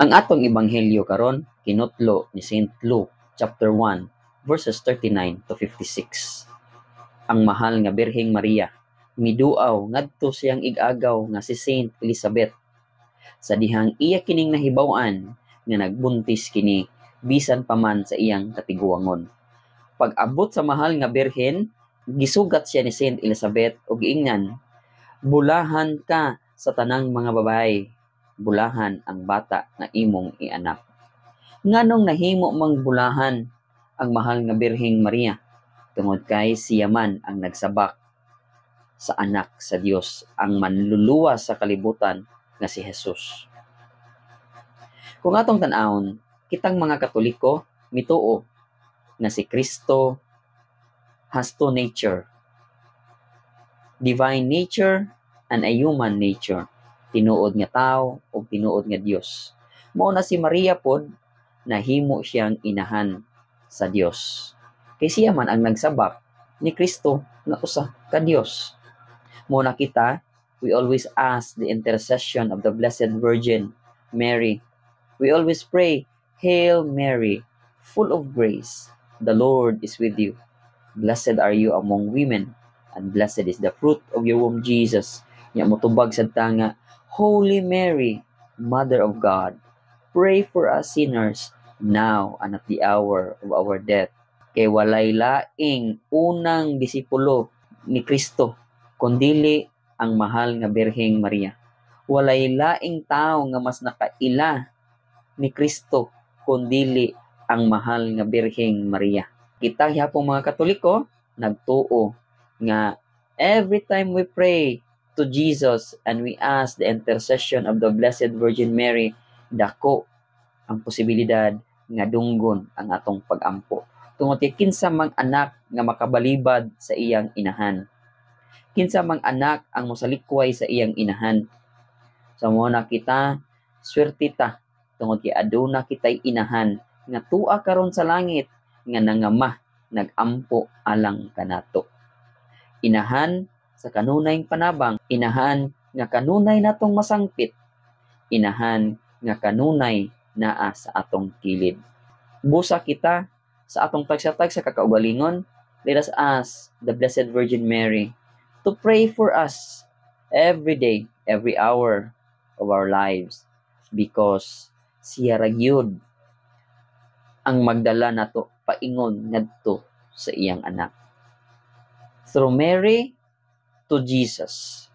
Ang atong ebanghelyo karon kinutlo ni St. Luke chapter 1 verses 39 to 56. Ang mahal nga Birheng Maria miduaw ngadto siyang ig-agaw nga si Saint Elizabeth. Sa dihang iya kining nahibaw-an nga nagbuntis kini bisan pa man sa iyang katiguangon. Pag-abot sa mahal nga Birhen, gisugat siya ni Saint Elizabeth og giingnan, "Bulahan ka sa tanang mga babaye, bulahan ang bata nga imong ianak." Nganong nahimo mang bulahan ang mahal nga Birheng Maria? Tungod kay siya man ang nagsabak sa anak sa Dios, ang manluluwas sa kalibutan nga si Jesus. Kung atong tan-awon, kitang mga Katoliko mituo na si Kristo has two nature, divine nature and a human nature, tinuod nga tao o tinuod nga Dios. Mao na si Maria pod nahimo siyang inahan sa Dios. Kay siya man ang nagsabak ni Kristo nga usa ka Dios. Mao na kita, we always ask the intercession of the Blessed Virgin Mary. We always pray, "Hail Mary, full of grace, the Lord is with you. Blessed are you among women, and blessed is the fruit of your womb, Jesus." Nya motubag sad ta nga, "Holy Mary, Mother of God, pray for us sinners, now and at the hour of our death." Kay walay laing unang disipulo ni Kristo, kundili ang mahal nga Birheng Maria. Walay laing tao nga mas nakaila ni Kristo kundili ang mahal nga Birheng Maria. Kita gyapon mga Katoliko nagtuo nga every time we pray to Jesus and we ask the intercession of the Blessed Virgin Mary, dako ang posibilidad nga dunggon ang atong pag-ampo. Tungod kay kinsa mang anak nga makabalibad sa iyang inahan. Kinsa mang anak ang mosalikway sa iyang inahan. Sa mo na kita swerte ta tungod kay aduna kitay inahan nga tua karon sa langit nga nangamah nagampo alang kanato. Inahan sa kanunayng panabang, inahan nga kanunay natong masangpit, inahan nga kanunay naa sa atong kilid. Busa kita sa atong tagsatag sa kakaugalingon, let us ask the Blessed Virgin Mary to pray for us every day, every hour of our lives, because siya ra gyud ang magdala nato paingon ngadto sa iyang anak. Through Mary to Jesus.